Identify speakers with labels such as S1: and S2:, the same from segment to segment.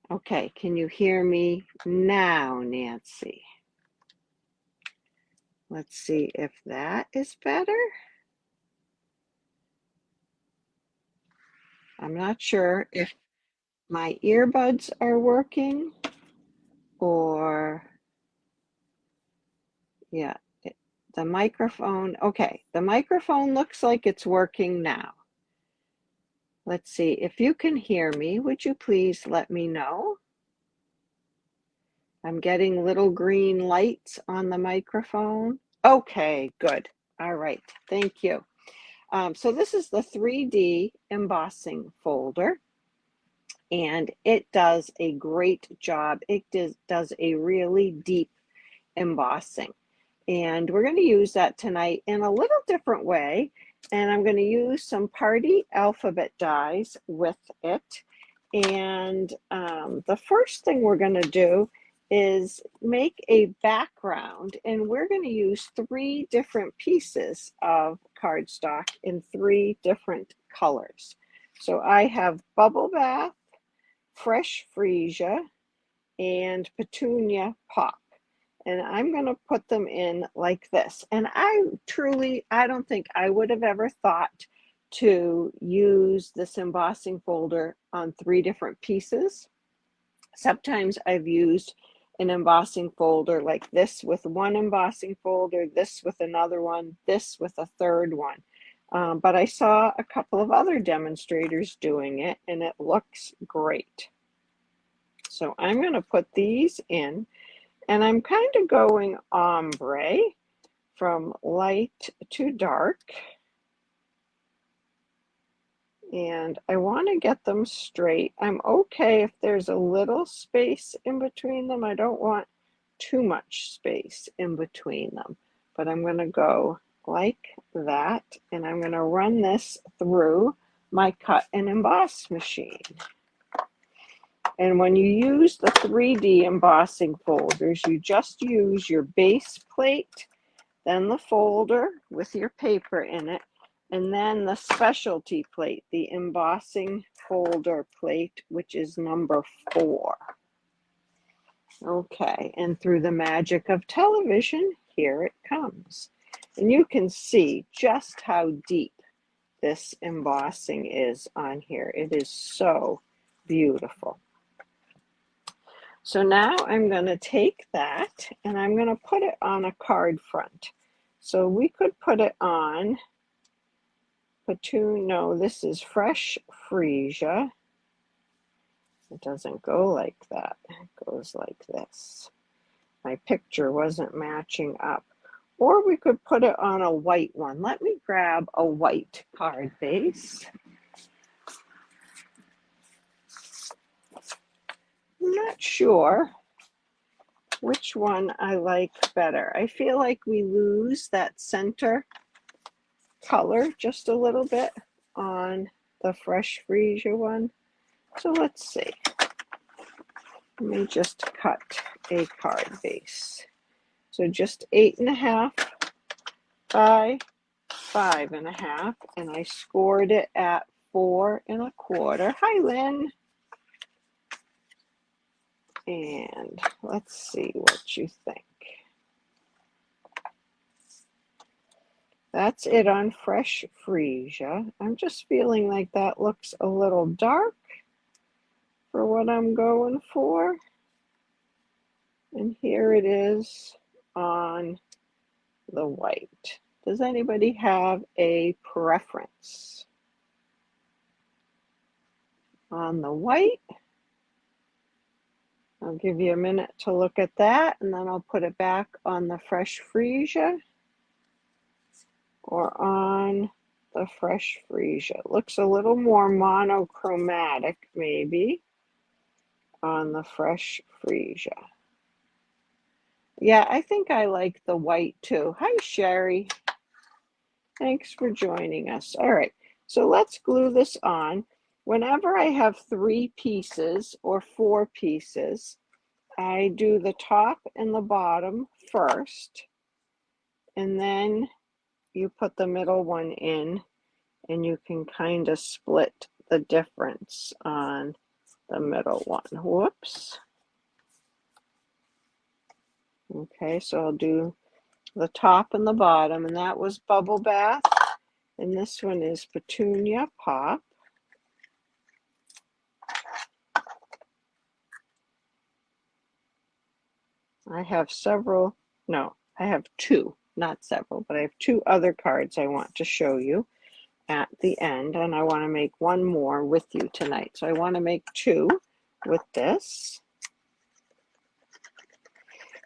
S1: Okay, can you hear me now, Nancy? Let's see if that is better. I'm not sure if my earbuds are working or, yeah, the microphone. Okay, the microphone looks like it's working now. Let's see, if you can hear me, would you please let me know? I'm getting little green lights on the microphone. Okay, good. All right, thank you. So this is the 3D embossing folder, and it does a great job. It does a really deep embossing. And we're going to use that tonight in a little different way. And I'm going to use some party alphabet dies with it. And the first thing we're going to do is make a background, and we're going to use 3 different pieces of cardstock in 3 different colors. So I have Bubble Bath, Fresh Freesia, and Petunia Pop. And I'm going to put them in like this. And I don't think I would have ever thought to use this embossing folder on 3 different pieces. Sometimes I've used an embossing folder like this with one embossing folder, this with another one, this with a third one. But I saw a couple of other demonstrators doing it, and it looks great. So I'm going to put these in, and I'm kind of going ombre from light to dark. And I want to get them straight. I'm okay if there's a little space in between them. I don't want too much space in between them, but I'm going to go like that, and I'm going to run this through my cut and emboss machine. And when you use the 3D embossing folders, you just use your base plate, then the folder with your paper in it, and then the specialty plate, the embossing folder plate, which is number 4. Okay, and through the magic of television, here it comes. And you can see just how deep this embossing is on here. It is so beautiful. So now I'm going to take that and I'm going to put it on a card front. So we could put it on no, this is Fresh Freesia. It doesn't go like that. It goes like this. My picture wasn't matching up. Or we could put it on a white one. Let me grab a white card base. I'm not sure which one I like better. I feel like we lose that center color just a little bit on the Fresh Freesia one. So let's see. Let me just cut a card base. So just 8.5 by 5.5, and I scored it at 4.25. Hi, Lynn. And let's see what you think. That's it on Fresh Freesia. I'm just feeling like that looks a little dark for what I'm going for. And here it is on the white. Does anybody have a preference on the white? I'll give you a minute to look at that, and then I'll put it back on the Fresh Freesia or on the Fresh Freesia. It looks a little more monochromatic maybe on the Fresh Freesia. Yeah, I think I like the white too. Hi, Sherry. Thanks for joining us. All right, so let's glue this on. Whenever I have 3 pieces or 4 pieces, I do the top and the bottom first, and then you put the middle one in, and you can kind of split the difference on the middle one. Whoops. Okay, so I'll do the top and the bottom, and that was Bubble Bath. And this one is Petunia Pop. I have several, no, I have two, not several, but I have two other cards I want to show you at the end, and I want to make one more with you tonight. So I want to make two with this.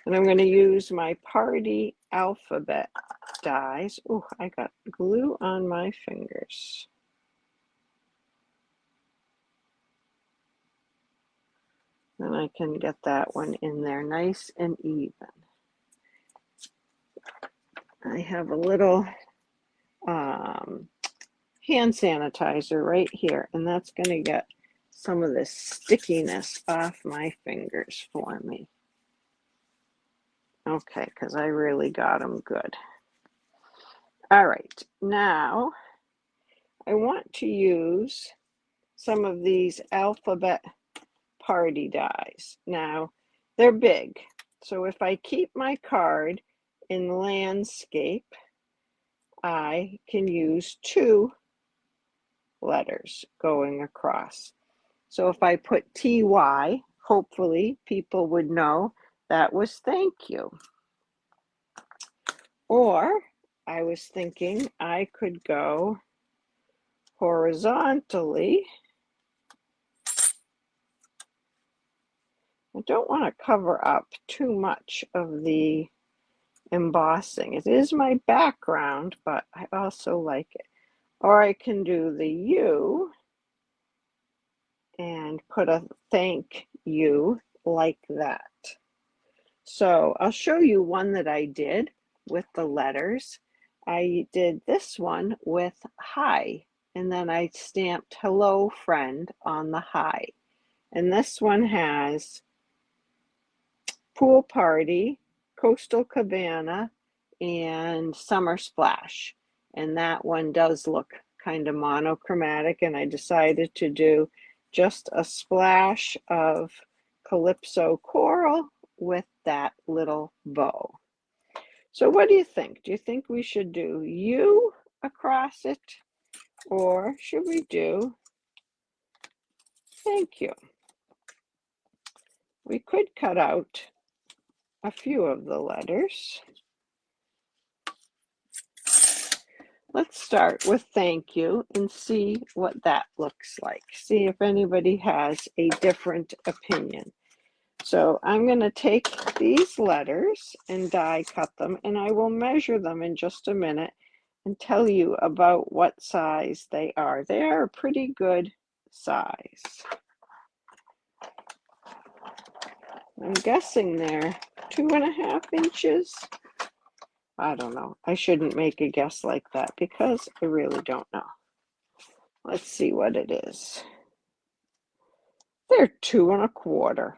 S1: And I'm going to use my Party Alphabet dies. Oh, I got glue on my fingers. And I can get that one in there nice and even. I have a little hand sanitizer right here, and that's going to get some of this stickiness off my fingers for me. Okay, because I really got them good. All right, now I want to use some of these alphabet party dies. Now, they're big, so if I keep my card in landscape, I can use two letters going across. So if I put TY, hopefully people would know that was thank you. Or I was thinking I could go horizontally. I don't want to cover up too much of the embossing. It is my background, but I also like it. Or I can do the U and put a thank you like that. So I'll show you one that I did with the letters. I did this one with hi, and then I stamped hello friend on the hi. And this one has pool party, coastal cabana, and summer splash. And that one does look kind of monochromatic, and I decided to do just a splash of calypso coral with that little bow. So what do you think? Do you think we should do you across it, or should we do thank you? We could cut out a few of the letters. Let's start with thank you and see what that looks like. See if anybody has a different opinion. So I'm going to take these letters and die cut them, and I will measure them in just a minute and tell you about what size they are. They are a pretty good size. I'm guessing they're 2.5 inches. I don't know. I shouldn't make a guess like that because I really don't know. Let's see what it is. They're 2.25.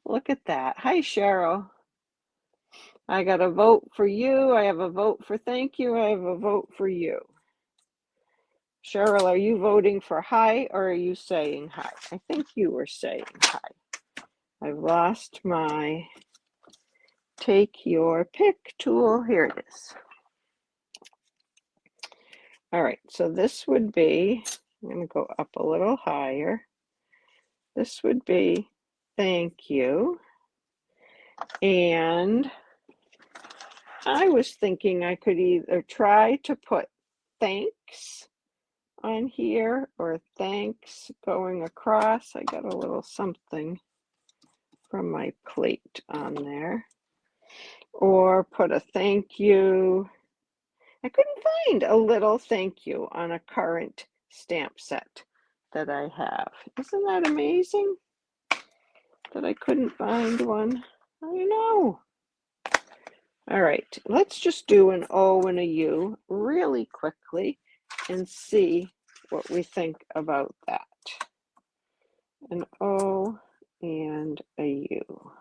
S1: Look at that. Hi, Cheryl. I got a vote for you. I have a vote for thank you. I have a vote for you. Cheryl, are you voting for hi or are you saying hi? I think you were saying hi. I've lost my take your pick tool. Here it is. All right, so this would be, I'm going to go up a little higher. This would be thank you. And I was thinking I could either try to put thanks on here or thanks going across. I got a little something from my plate on there. Or put a thank you. I couldn't find a little thank you on a current stamp set that I have. Isn't that amazing that I couldn't find one? I know. All right, let's just do an O and a U really quickly and see what we think about that. An O and a U.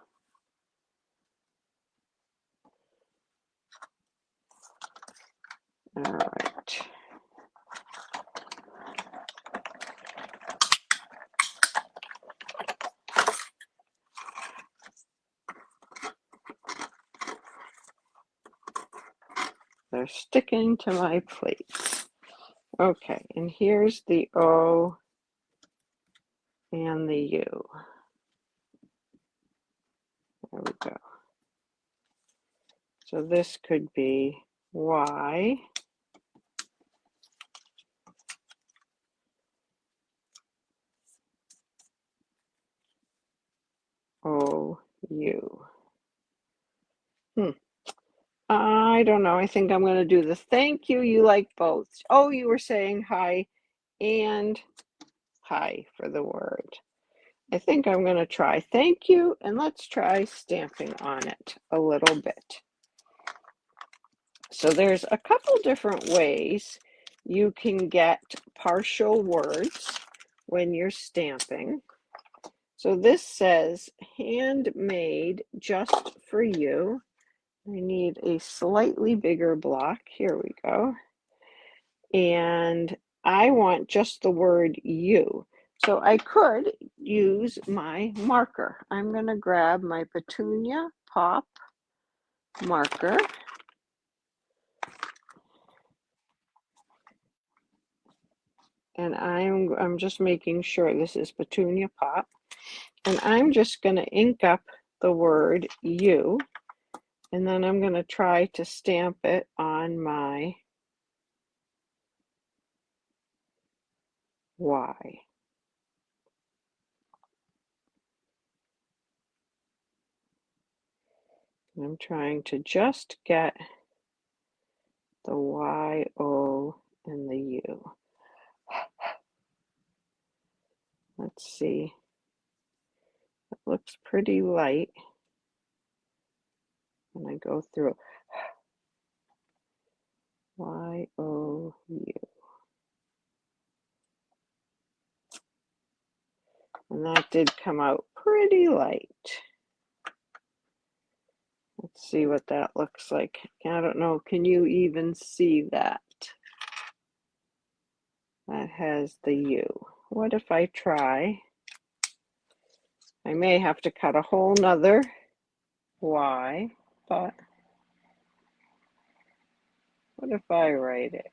S1: All right. they're sticking to my plate. Okay, and here's the O and the U. There we go. So this could be Y, O, U. I don't know. I think I'm going to do the thank you. You like both. Oh, you were saying hi and hi for the word. I think I'm going to try thank you, and let's try stamping on it a little bit. So there's a couple different ways you can get partial words when you're stamping. So this says handmade just for you. I need a slightly bigger block. Here we go. And I want just the word you. So I could use my marker. I'm going to grab my Petunia Pop marker. And I'm just making sure this is Petunia Pop. And I'm just going to ink up the word you. And then I'm going to try to stamp it on my Y. I'm trying to just get the Y, O, and the U. Let's see. It looks pretty light when I go through Y, O, U. And that did come out pretty light. Let's see what that looks like. I don't know. Can you even see that? That has the U. What if I try? I may have to cut a whole nother Y, but what if I write it?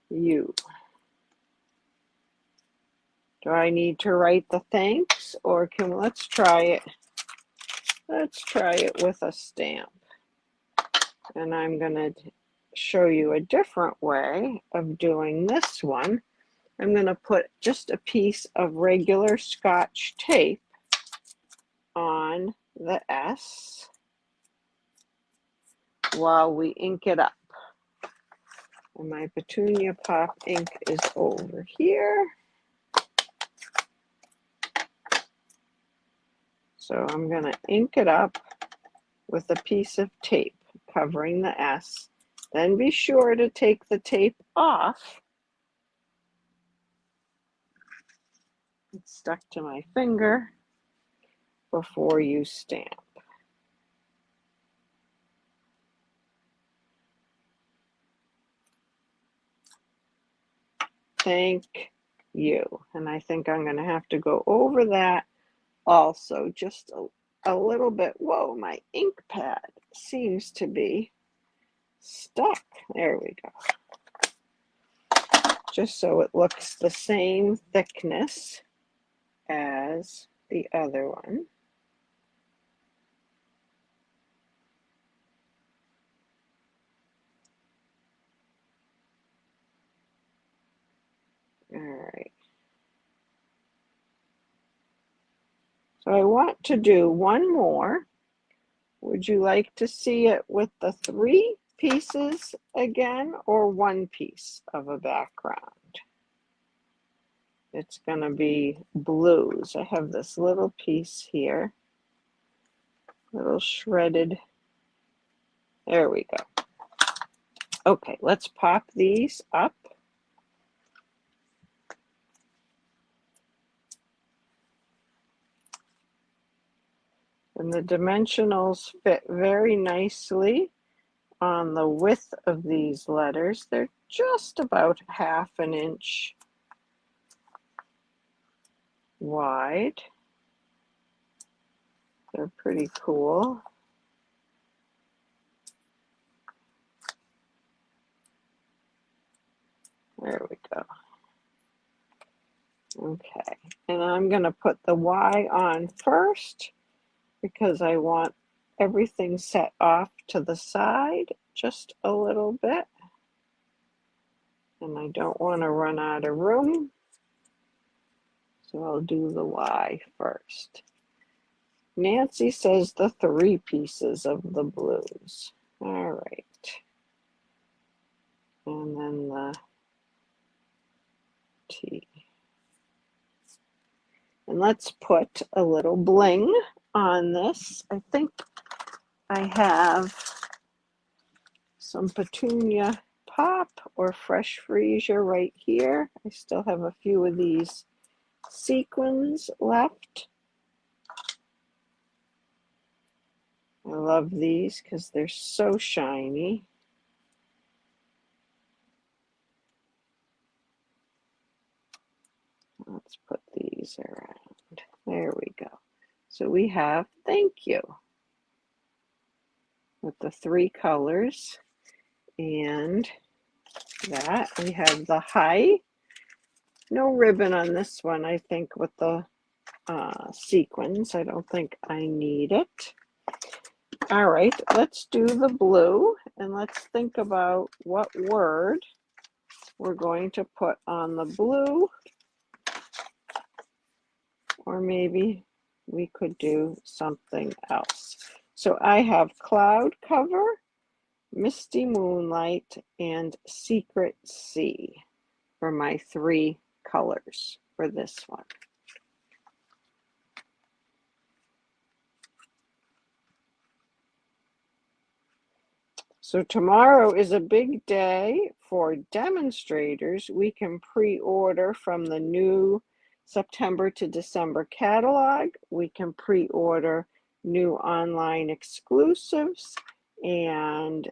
S1: U. Do I need to write the thanks, or let's try it. Let's try it with a stamp. And I'm going to show you a different way of doing this one. I'm going to put just a piece of regular Scotch tape on the S while we ink it up. And my Petunia Pop ink is over here. So I'm going to ink it up with a piece of tape covering the S. Then be sure to take the tape off. It's stuck to my finger before you stamp. Thank you. And I think I'm going to have to go over that also just a little bit. Whoa, my ink pad seems to be stuck. There we go. Just so it looks the same thickness as the other one. All right. So I want to do one more. Would you like to see it with the 3 pieces again, or 1 piece of a background? It's going to be blues. I have this little piece here, little shredded. There we go. Okay, let's pop these up. And the dimensionals fit very nicely on the width of these letters. They're just about 1/2 inch wide. They're pretty cool. There we go. Okay, and I'm going to put the Y on first because I want everything set off to the side just a little bit. And I don't want to run out of room. So I'll do the Y first. Nancy says the 3 pieces of the blues. All right. And then the T. And let's put a little bling on this. I think I have some petunia pop or fresh freesia right here. I still have a few of these sequins left. I love these because they're so shiny. Let's put these around. There we go. So we have thank you with the 3 colors, and that we have the hi. No ribbon on this one, I think, with the sequins. I don't think I need it. All right, let's do the blue, and let's think about what word we're going to put on the blue, or maybe we could do something else. So I have cloud cover, misty moonlight, and secret sea for my 3 colors for this one. So tomorrow is a big day for demonstrators. We can pre-order from the new September to December catalog. We can pre-order new online exclusives, and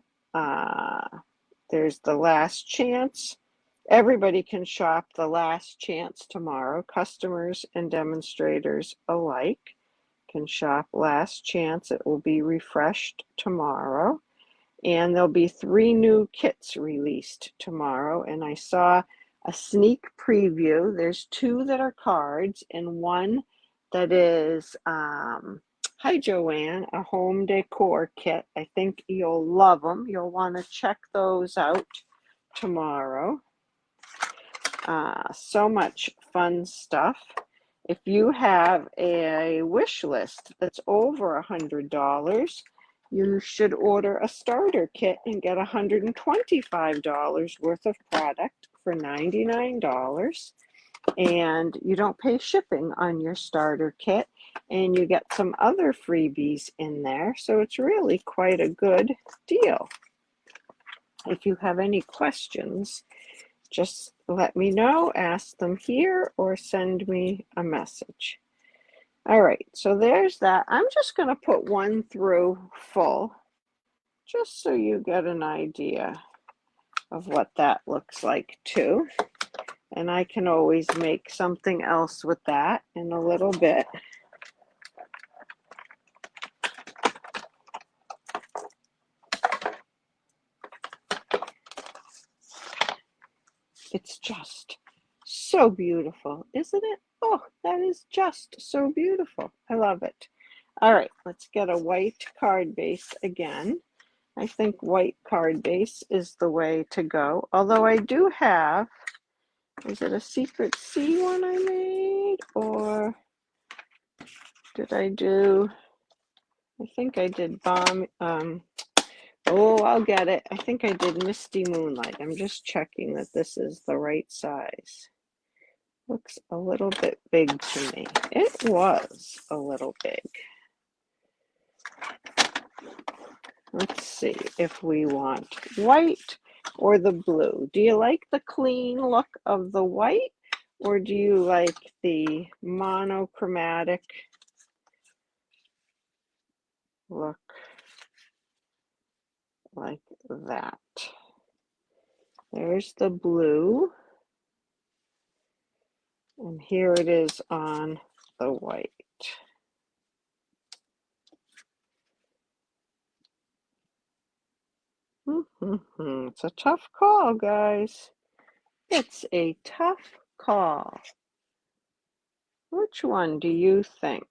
S1: there's the last chance. Everybody can shop the last chance tomorrow. Customers and demonstrators alike can shop last chance. It will be refreshed tomorrow. And there'll be 3 new kits released tomorrow. And I saw a sneak preview. There's 2 that are cards and 1 that is, hi Joanne, a home decor kit. I think you'll love them. You'll want to check those out tomorrow. So much fun stuff. If you have a wish list that's over $100, you should order a starter kit and get $125 worth of product for $99. And you don't pay shipping on your starter kit, and you get some other freebies in there. So it's really quite a good deal. If you have any questions, just let me know, ask them here, or send me a message. All right, so there's that. I'm just going to put 1 through full, just so you get an idea of what that looks like too. And I can always make something else with that in a little bit. It's just so beautiful, isn't it? Oh, that is just so beautiful. I love it. All right, let's get a white card base again. I think white card base is the way to go. Although I do have, is it a secret C one I made? Or did I do, I think I did bomb, oh, I'll get it. I think I did Misty Moonlight. I'm just checking that this is the right size. Looks a little bit big to me. It was a little big. Let's see if we want white or the blue. Do you like the clean look of the white, or do you like the monochromatic look like that. There's the blue. And here it is on the white. It's a tough call, guys. It's a tough call. Which one do you think?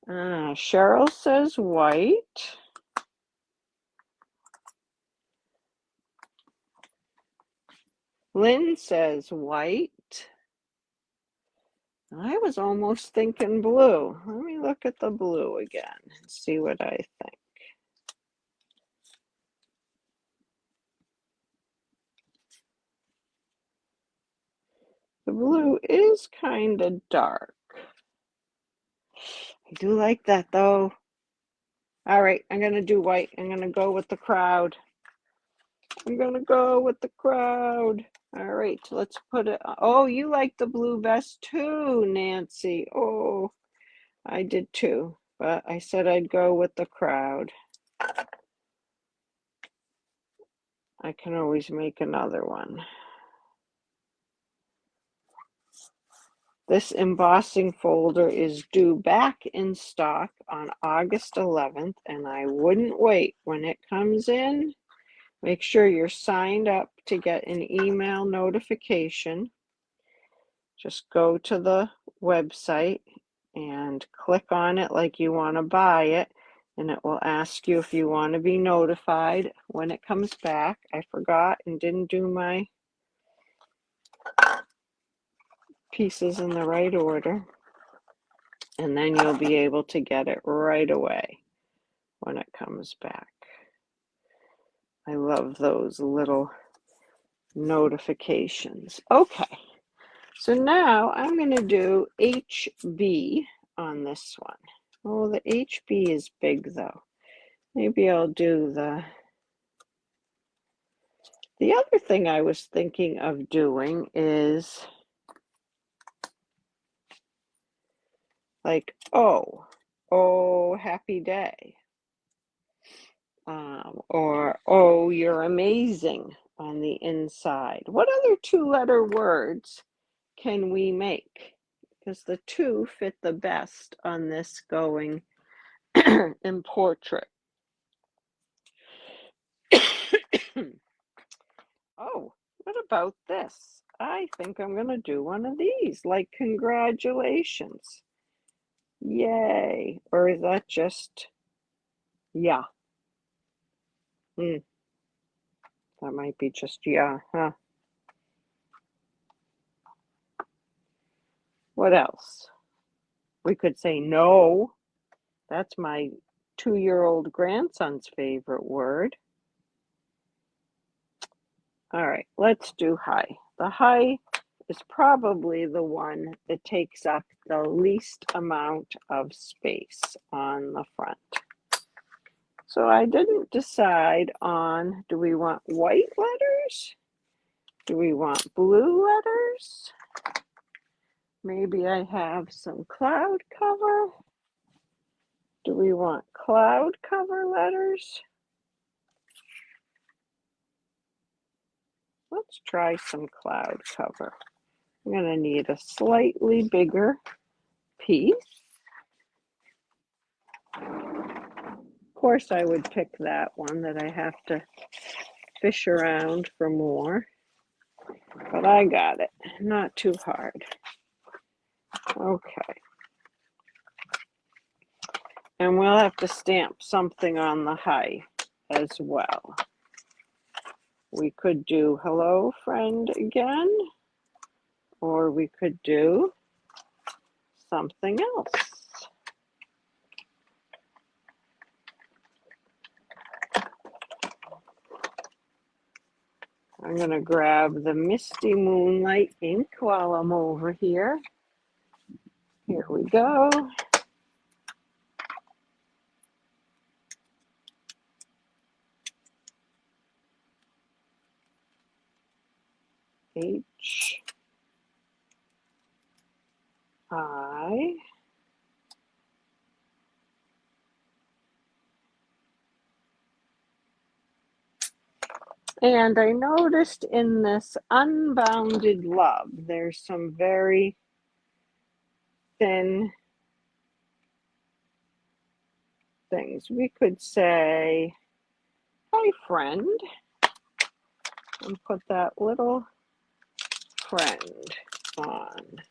S1: Cheryl says white. Lynn says white. I was almost thinking blue. Let me look at the blue again and see what I think. The blue is kind of dark. I do like that though. All right, I'm going to do white. I'm going to go with the crowd. I'm going to go with the crowd. All right, let's put it. Oh, you like the blue vest too, Nancy. Oh, I did too, but I said I'd go with the crowd. I can always make another one. This embossing folder is due back in stock on August 11th, and I wouldn't wait. When it comes in, make sure you're signed up to get an email notification. Just go to the website and click on it like you want to buy it, and it will ask you if you want to be notified when it comes back. I forgot and didn't do my pieces in the right order, and then you'll be able to get it right away when it comes back. I love those little notifications. Okay, so now I'm going to do HB on this one. Oh, the HB is big though. Maybe I'll do the other thing I was thinking of doing is like, oh, happy day. Or, oh, you're amazing on the inside. What other two-letter words can we make? Because the two fit the best on this going in portrait. Oh, what about this? I think I'm going to do one of these, like congratulations. Yay. Or is that just, yeah. That might be just, yeah, huh? What else? We could say no. That's my 2-year-old grandson's favorite word. All right, let's do hi. The hi is probably the one that takes up the least amount of space on the front. So I didn't decide on, do we want white letters? Do we want blue letters? Maybe I have some cloud cover. Do we want cloud cover letters? Let's try some cloud cover. I'm going to need a slightly bigger piece. Of course, I would pick that one that I have to fish around for more. But I got it. Not too hard. Okay. And we'll have to stamp something on the hi as well. We could do hello, friend, again. Or we could do something else. I'm going to grab the Misty Moonlight ink while I'm over here. Here we go. H And I noticed in this unbounded love, there's some very thin things. We could say, hi, friend, and put that little friend on.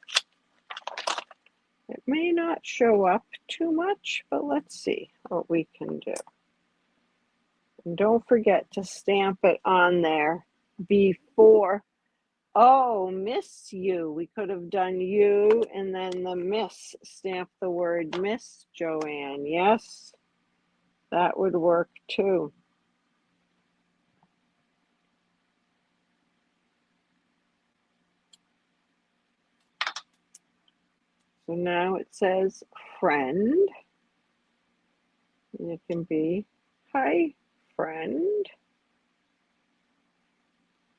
S1: It may not show up too much, but let's see what we can do. And don't forget to stamp it on there before. Oh, miss you. We could have done you and then the miss. Stamp the word miss, Joanne. Yes, that would work too. So now it says friend. And it can be, hi, friend.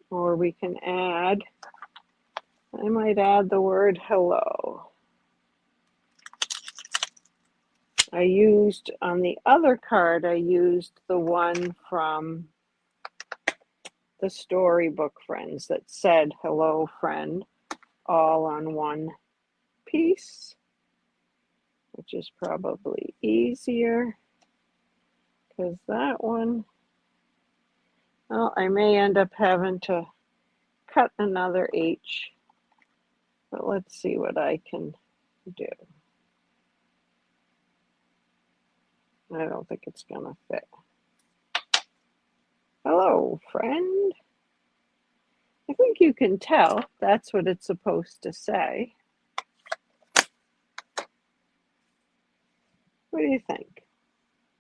S1: Or we can add, I might add the word hello. I used, on the other card, I used the one from the storybook Friends that said, hello, friend, all on one piece, which is probably easier because that one, well, I may end up having to cut another H, but let's see what I can do. I don't think it's gonna fit. Hello, friend. I think you can tell that's what it's supposed to say. What do you think?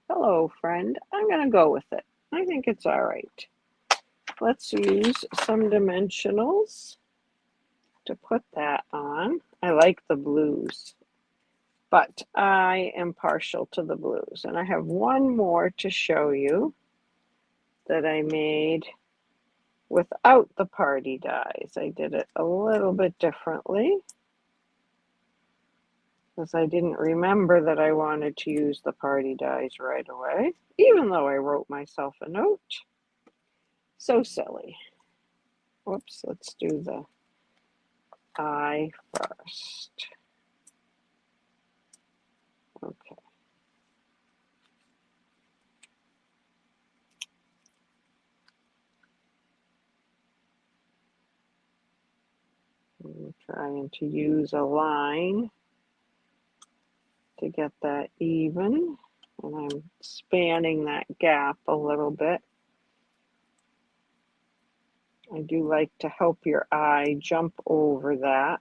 S1: Hello, friend. I'm gonna go with it. I think it's all right. Let's use some dimensionals to put that on. I like the blues, but I am partial to the blues. And I have one more to show you that I made without the party dies. I did it a little bit differently because I didn't remember that I wanted to use the party dies right away, even though I wrote myself a note. So silly. Whoops, let's do the I first. Okay. I'm trying to use a line to get that even, and I'm spanning that gap a little bit. I do like to help your eye jump over that.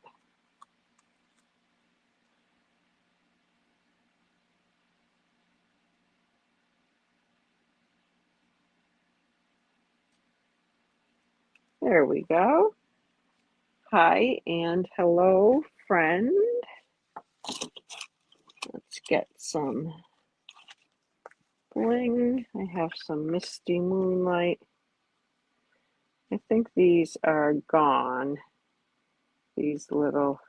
S1: There we go. Hi and hello, friend. Let's get some bling. I have some misty moonlight. I think these are gone, these little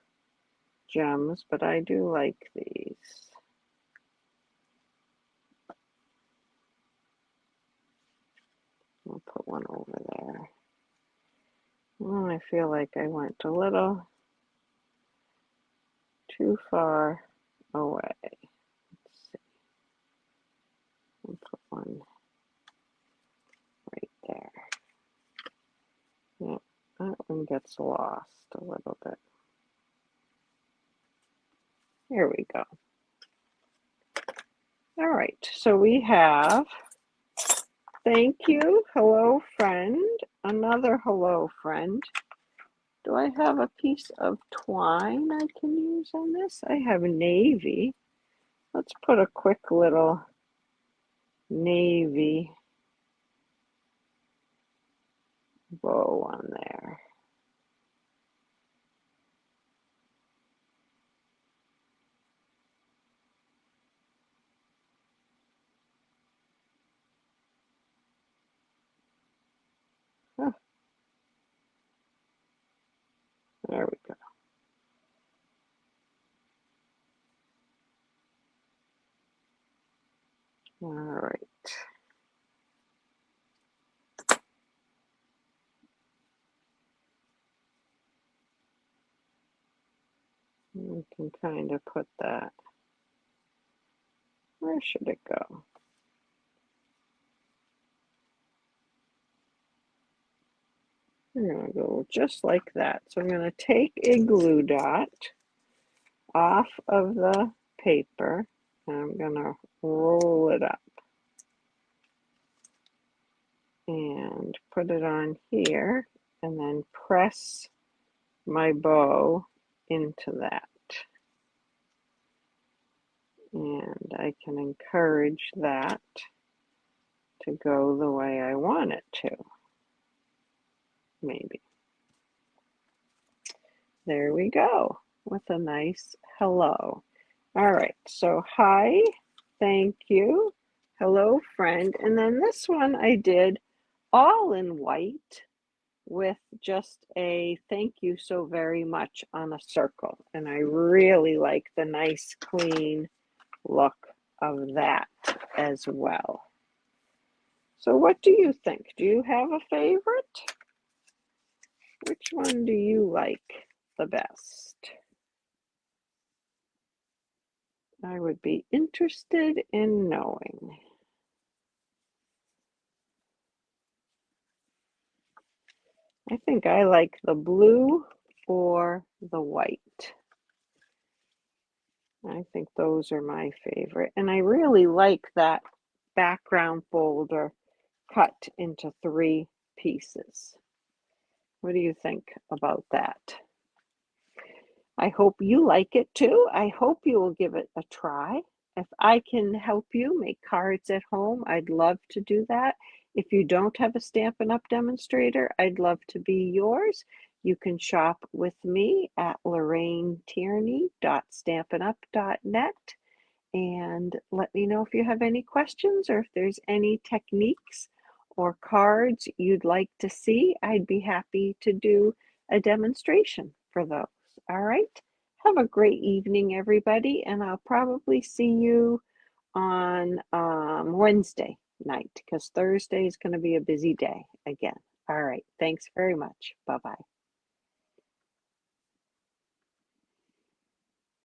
S1: gems, but I do like these. I'll put one over there. Oh, I feel like I went a little too far away. Let's see. I'll put one right there. Yep, that one gets lost a little bit. Here we go. All right, so we have thank you, hello friend, another hello friend. Do I have a piece of twine I can use on this? I have navy. Let's put a quick little navy bow on there. Oh, there we go. All right. and kind of put that, where should it go? I'm going to go just like that. So I'm going to take a glue dot off of the paper and I'm going to roll it up and put it on here and then press my bow into that. And I can encourage that to go the way I want it to, maybe. There we go, with a nice hello. All right, so hi, thank you, hello friend, and then this one I did all in white with just a thank you so very much on a circle, and I really like the nice clean look of that as well. So what do you think? Do you have a favorite? Which one do you like the best? I would be interested in knowing. I think I like the blue or the white. I think those are my favorite. And I really like that background folder cut into 3 pieces. What do you think about that? I hope you like it too. I hope you will give it a try. If I can help you make cards at home, I'd love to do that. If you don't have a Stampin' Up! Demonstrator, I'd love to be yours. You can shop with me at lorrainetierney.stampinup.net and let me know if you have any questions or if there's any techniques or cards you'd like to see. I'd be happy to do a demonstration for those. All right. Have a great evening, everybody, and I'll probably see you on Wednesday night because Thursday is going to be a busy day again. All right. Thanks very much. Bye-bye.